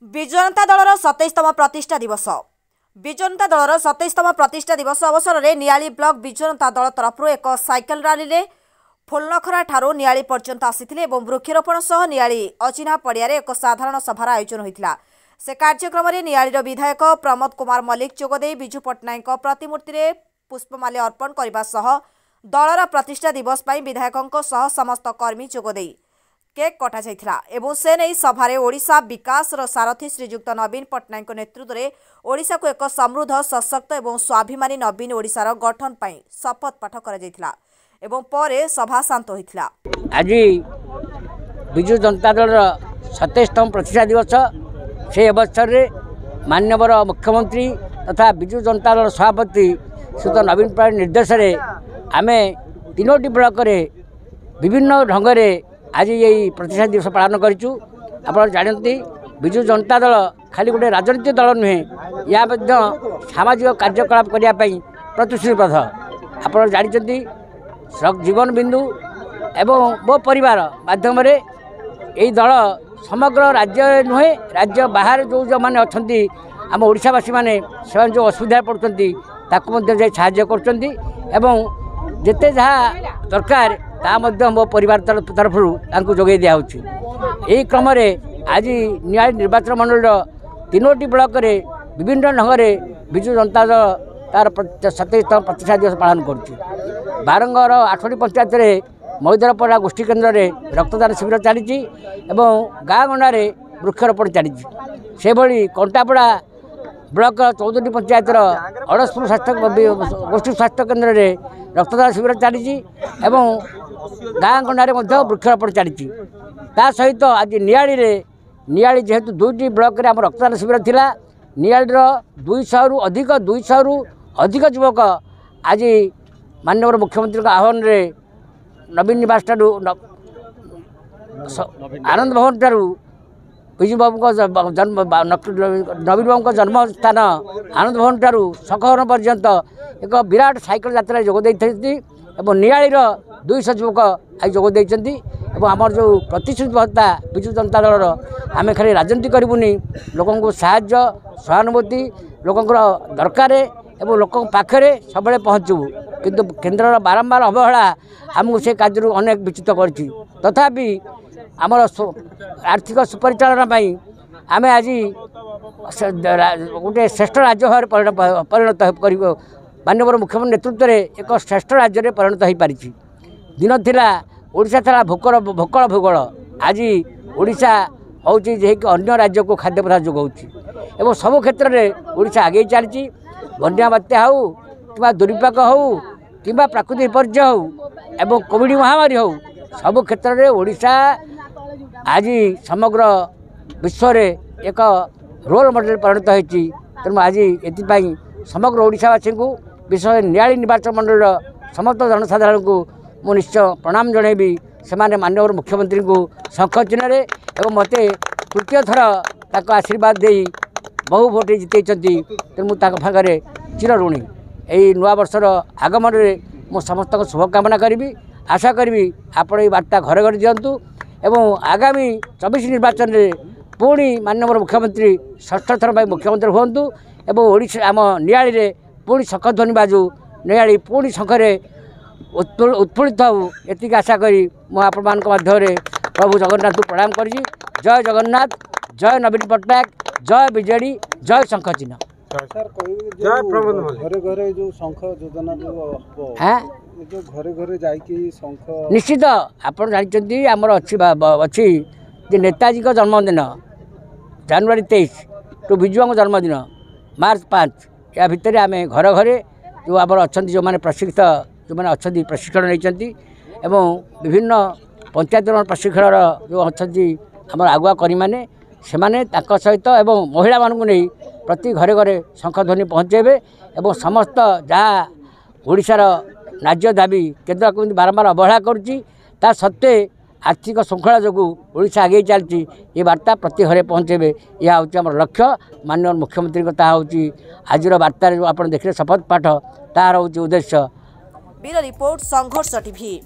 विजु जनता दलर 27तम प्रतिष्ठा दिवस विजु जनता दलर 27तम प्रतिष्ठा दिवस अवसर में नियाली ब्लॉक विजु जनता दल तरफ एक साइकेल रैली में फुलनखरा ठारू नियाली पर्यंत आसिथिले एवं वृक्षरोपण सह नियाली अचिन्हा पड़िया एक साधारण सभार आयोजन होता। से कार्यक्रम में नियालीर विधायक प्रमोद कुमार मल्लिक जोगदे विजु पट्टनायक प्रतिमूर्ति में पुष्पमाल्य अर्पण करने सह दलर प्रतिष्ठा दिवस पर विधायकों सह समस्त कर्मी जोगदे केक कटा जाइथिला एवं से नहीं सभारे ओडिशा विकास सारथी श्रीजुक्त नवीन पट्टनायक नेतृत्व में ओडिशा को एक समृद्ध सशक्त एवं स्वाभिमानी नवीन ओडिशार गठन पर शपथ पाठ करा जाइथिला एवं परे सभा शांत होइथिला। आज विजु जनता दल 27तम प्रतिष्ठा दिवस से अवसर में माननीय मुख्यमंत्री तथा विजु जनता दल सभापति श्रीयुक्त नवीन पट्टनायक निर्देश में आम तीनोटी ब्लॉक विभिन्न ढंग से आज यही प्रतिष्ठा दिवस पालन करूँ। आप जानते विजु जनता दल खाली गोटे राजनीतिक दल नुहे, या सामाजिक कार्यकलाप करने प्रतिश्रुतिबद्ध। आप जानते जीवन बिंदु एवं मो परिवार माध्यम यही दल समग्र राज्य नुहे, राज्य बाहर जो मैंने अच्छा आम ओडिशावासी मैंने जो असुविधा पड़ुंट ताकू साहाय्य कर जिते जहाँ दरकार ता मो परिवार तरफ जोगे दिया यही क्रम आज नियाली निर्वाचन मंडल तीनोटी ब्लॉक रे विभिन्न ढंग से विजु जनता दल तार 27तम प्रतिष्ठा दिवस पालन कर बारंगर 8टी पंचायत महिदरपड़ा गोष्ठी केन्द्र में रक्तदान शिविर चली गाँ गंडे वृक्षरोपण चली से भली कंटापड़ा ब्लॉक 14टी पंचायत अड़सपुर स्वास्थ्य गोष्ठी स्वास्थ्य केन्द्र में रक्तदान शिविर चली गाँ गंडे वृक्षरोपण चली सहित आज नियाली जेहेतु 2टी ब्लॉक रे आम रक्तदान शिविर थिला नियालीर 200 रु अधिक युवक आज माननीय मुख्यमंत्री आह्वान रे नवीन निवास ठारू आनंद भवन ठारू विजु बाबू जन्म नवीन बाबू जन्म स्थान आनंद भवन ठारू सखवन पर्यंत एक विराट साइकेल यात्रा जोगदे नियालीर 200 युवक आज जोगदे आमर जो प्रतिश्रुतिबद्धता विजु जनता दलर आम खाली राजनीति करूनी लोक साहाय्य सहानुभूति लोक दरकार एवं लोक पाखे सब पहुँचू किंतु केन्द्र बारंबार अवहेला आमको से कार्य अनेक विच्युत कर तथापि आमर आर्थिक सुपरिचालना आम आज गोटे श्रेष्ठ राज्य भाव परिणत कर माननीय मुख्यमंत्री नेतृत्व में एक श्रेष्ठ राज्य में परिणत हो पारी। दिन थिला ओडिशा था भोकल भूगोल आज ओडिशा हूँ जे अन्य राज्य को खाद्य पदार्थ जोगाऊँ सब क्षेत्र में ओडिशा आगे चली बन्या बात्या हो कि दुर्विपाक हो कि प्राकृतिक विपर्य हो कोविड महामारी हो सब क्षेत्र में ओडिशा आज समग्र विश्व रे एक रोल मॉडल परिणत होती। तेणु आज ये समग्र ओडिशावासी को विशेष नियाली निर्वाचन मंडल समस्त जनसाधारण को मु निश्चय प्रणाम जनइबी से माननीय मुख्यमंत्री को शंख चिन्ह एवं मत तृतीय थर ताक आशीर्वाद दे बहु भोट जितई तेणु पाखे चिर ऋणी यही नुआ वर्षर आगमन में मु समस्त शुभकामना करी आशा करी आपण ये बार्ता घरे घरे दिंतु एवं आगामी 24 निर्वाचन में पुणी माननीय मुख्यमंत्री षष्ठ थर मुख्यमंत्री हूँ एवं ओडिशा आम नियाली पुणी शंख ध्वनि बाजू नियाली पुणी शंखरे उत्फुल्लित हो एति आशा करी मु आपण माध्यम प्रभु जगन्नाथ को प्रणाम करी। जय जगन्नाथ, जय नवीन पट्टनायक, जय बिजेडी, जय शंख चिन्ह। घरे घरे जो शंख योजना जो घरे घरे जाइए शंख निश्चित आप जानते आमर अच्छी नेताजी का जन्मदिन जनवरी 23 तो विजुआ जन्मदिन मार्च 5 या भितर आम घर घरे जो आम अच्छा जो मैंने प्रशिक्षित जो मैंने अच्छा प्रशिक्षण नहीं विभिन्न पंचायत प्रशिक्षण जो अच्छा आम आगुआ करी मैंने से सहित एवं महिला मानू नहीं प्रति घरे घरे शंख ध्वनि पहुँचेबे एवं समस्त जहाँ ओडिशार राज्य दाबी केन्द्र को बारंबार अवहेला करुच्ची ता सत्वे आर्थिक श्रृंखला जो ओडिशा आगे चलती ये बार्ता प्रति घरे पहुँचेबे यह हूँ आम लक्ष्य। माननीय मुख्यमंत्री ता हूँ आज बार्तार जो आप देखिए शपथ पाठ तार हूँ उद्देश्य। ब्यूरो रिपोर्ट संघर्ष टीवी।